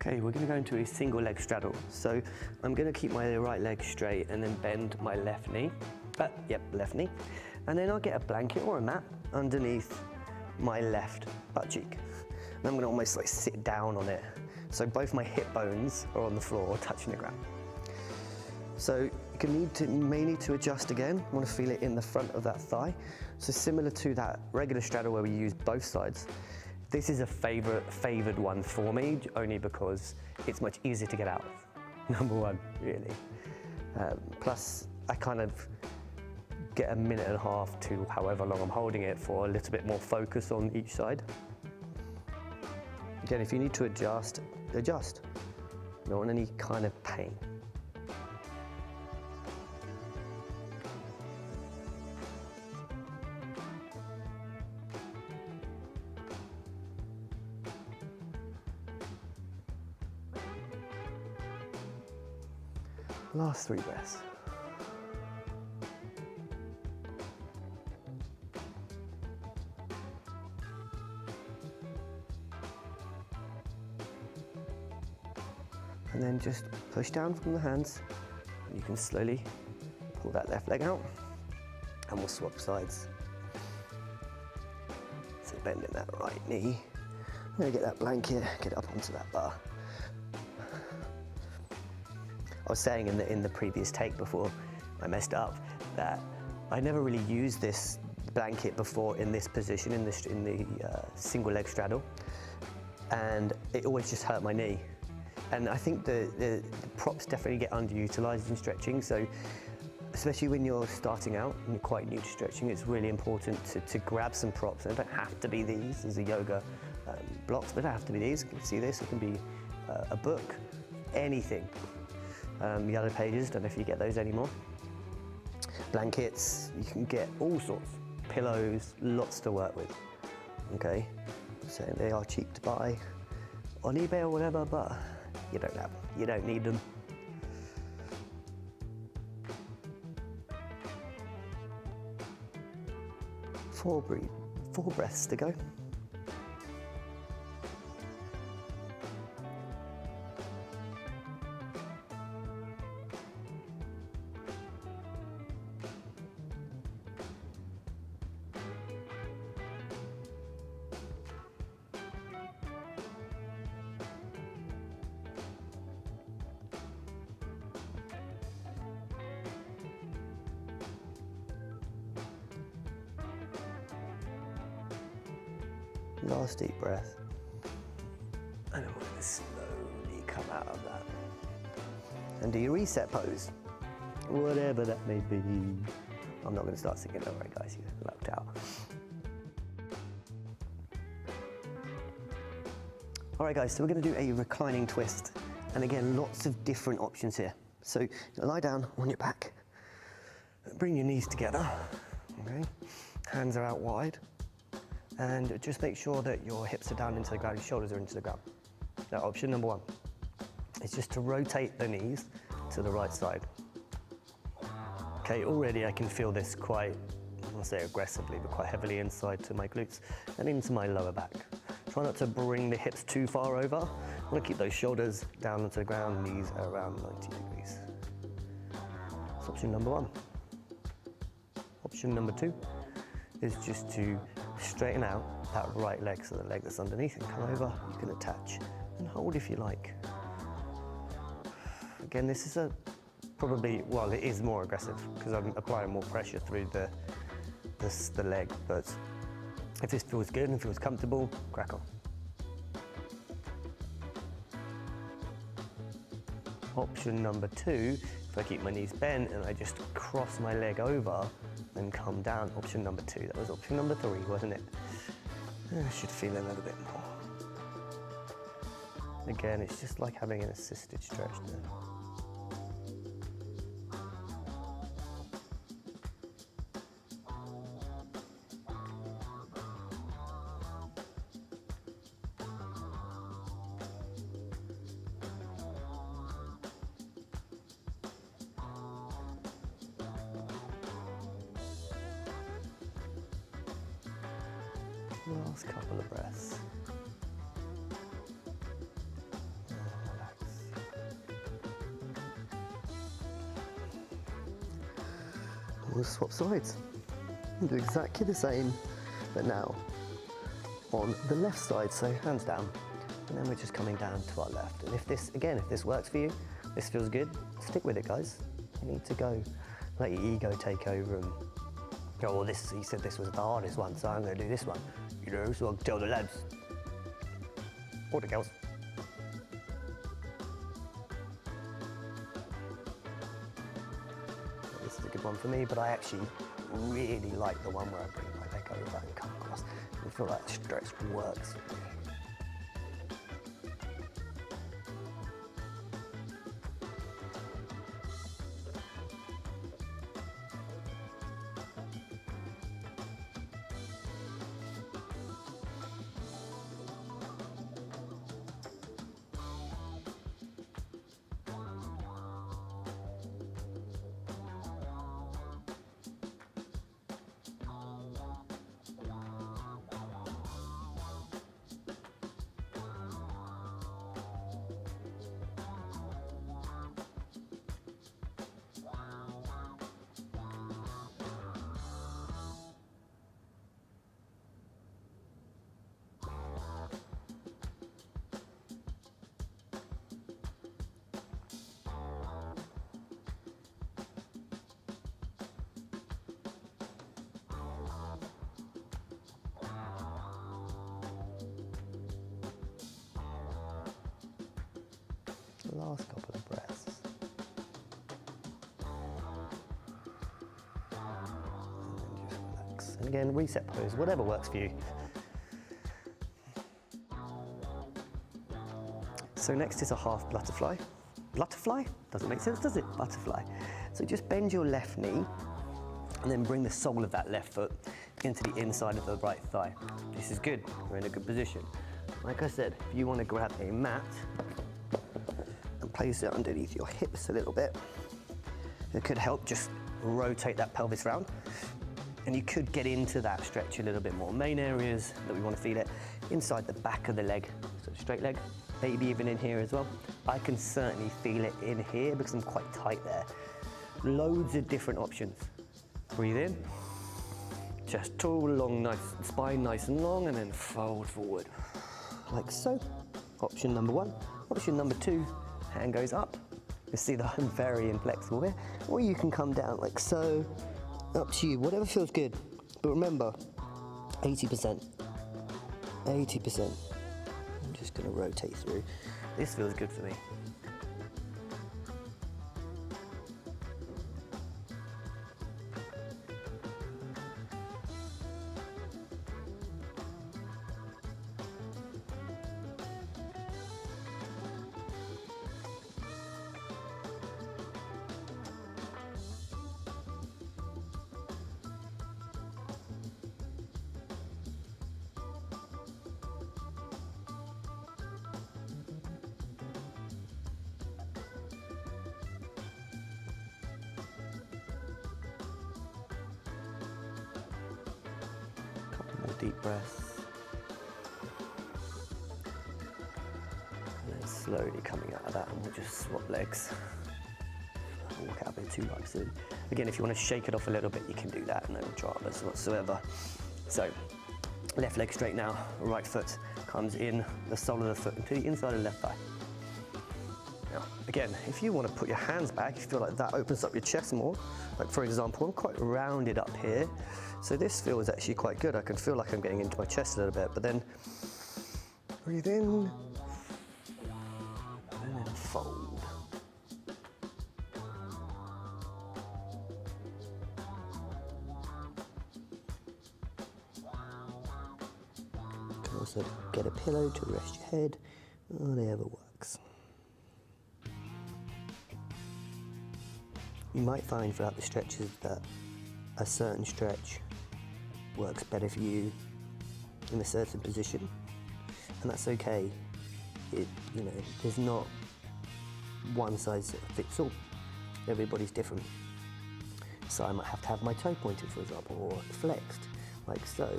Okay, we're going to go into a single leg straddle. So I'm going to keep my right leg straight and then bend my left knee. Left knee. And then I'll get a blanket or a mat underneath my left butt cheek. And I'm going to almost like sit down on it. So both my hip bones are on the floor touching the ground. So you may need to adjust again. You want to feel it in the front of that thigh. So similar to that regular straddle where we use both sides, this is a favored one for me, only because it's much easier to get out of. Number one, really. Plus, I kind of get a minute and a half to however long I'm holding it for a little bit more focus on each side. Again, if you need to adjust, adjust. You don't want any kind of pain. Last 3 breaths. And then just push down from the hands. And you can slowly pull that left leg out and we'll swap sides. So bending that right knee. I'm going to get that blanket, get up onto that bar. I was saying in the previous take before I messed up that I never really used this blanket before in this position, in the single leg straddle, and it always just hurt my knee. And I think the props definitely get underutilized in stretching, so especially when you're starting out and you're quite new to stretching, it's really important to grab some props. And they don't have to be these. These are yoga blocks, but they don't have to be these. You can see this, it can be a book, anything. Yellow pages, don't know if you get those anymore. Blankets, you can get all sorts. Pillows, lots to work with. Okay, so they are cheap to buy on eBay or whatever, but you don't have them. You don't need them. Four breaths to go. Last deep breath. And then we're going to slowly come out of that. And do your reset pose, whatever that may be. I'm not going to start singing, don't worry guys, you lucked out. Alright guys, so we're going to do a reclining twist. And again, lots of different options here. So lie down on your back, bring your knees together, okay? Hands are out wide. And just make sure that your hips are down into the ground, your shoulders are into the ground. Now, option number one is just to rotate the knees to the right side. Okay, already I can feel this quite, I won't say aggressively, but quite heavily inside to my glutes and into my lower back. Try not to bring the hips too far over. I want to keep those shoulders down onto the ground, knees around 90 degrees. That's option number one. Option number two is just to straighten out that right leg, so the leg that's underneath, and come over. You can attach and hold if you like. Again, this is it is more aggressive because I'm applying more pressure through the leg, but if this feels good and feels comfortable, crack on. Option number two, if I keep my knees bent and I just cross my leg over and come down. Option number two, that was option number three, wasn't it? I should feel a little bit more. Again, it's just like having an assisted stretch there. Last couple of breaths. we'll swap sides and do exactly the same, but now on the left side, so hands down, and then we're just coming down to our left. And if this, again, if this works for you, this feels good, stick with it, guys. You need to go, let your ego take over and go, well, this, he said this was the hardest one, so I'm gonna do this one, you know, so I'll tell the lads, or the girls. This is a good one for me, but I actually really like the one where I bring my leg over and come across. I feel like the stretch works for me. Last couple of breaths. And then just relax. And again, reset pose, whatever works for you. So next is a half butterfly. Butterfly? Doesn't make sense, does it? Butterfly. So just bend your left knee and then bring the sole of that left foot into the inside of the right thigh. This is good, we're in a good position. Like I said, if you want to grab a mat, place it underneath your hips a little bit. It could help just rotate that pelvis round, and you could get into that stretch a little bit more. Main areas that we want to feel it inside the back of the leg, so straight leg, maybe even in here as well. I can certainly feel it in here because I'm quite tight there. Loads of different options. Breathe in, chest tall, long, nice, spine nice and long, and then fold forward, like so. Option number one. Option number two, hand goes up. You see that I'm very inflexible there. Or you can come down like so, up to you, whatever feels good. But remember, 80%. 80%. I'm just gonna rotate through. This feels good for me. Deep breaths, and then slowly coming out of that, and we'll just swap legs. I'll walk out a bit too light soon. Again, if you want to shake it off a little bit, you can do that, no dramas whatsoever. So, left leg straight now, right foot comes in the sole of the foot into the inside of the left thigh. Now, again, if you want to put your hands back, if you feel like that opens up your chest more, like for example, I'm quite rounded up here, so this feels actually quite good. I can feel like I'm getting into my chest a little bit, but then breathe in, and then fold. You can also get a pillow to rest your head, whatever works. You might find throughout the stretches that a certain stretch works better for you in a certain position, and that's okay. There's not one size fits all. Everybody's different. So I might have to have my toe pointed, for example, or flexed, like so,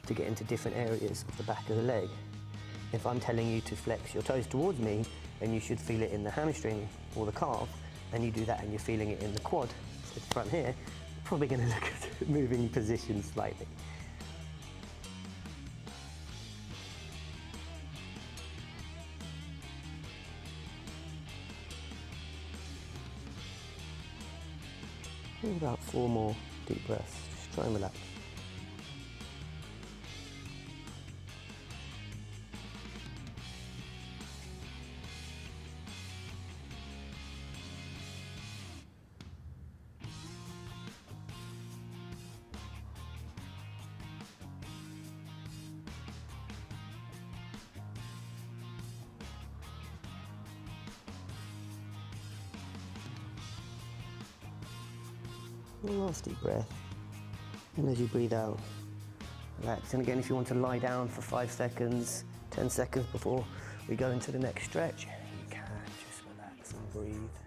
to get into different areas of the back of the leg. If I'm telling you to flex your toes towards me, then you should feel it in the hamstring or the calf, and you do that and you're feeling it in the quad, so the front here, probably going to look at moving position slightly. About 4 more deep breaths, just try and relax. One last deep breath, and as you breathe out, relax. And again, if you want to lie down for 5 seconds, 10 seconds before we go into the next stretch, you can just relax and breathe.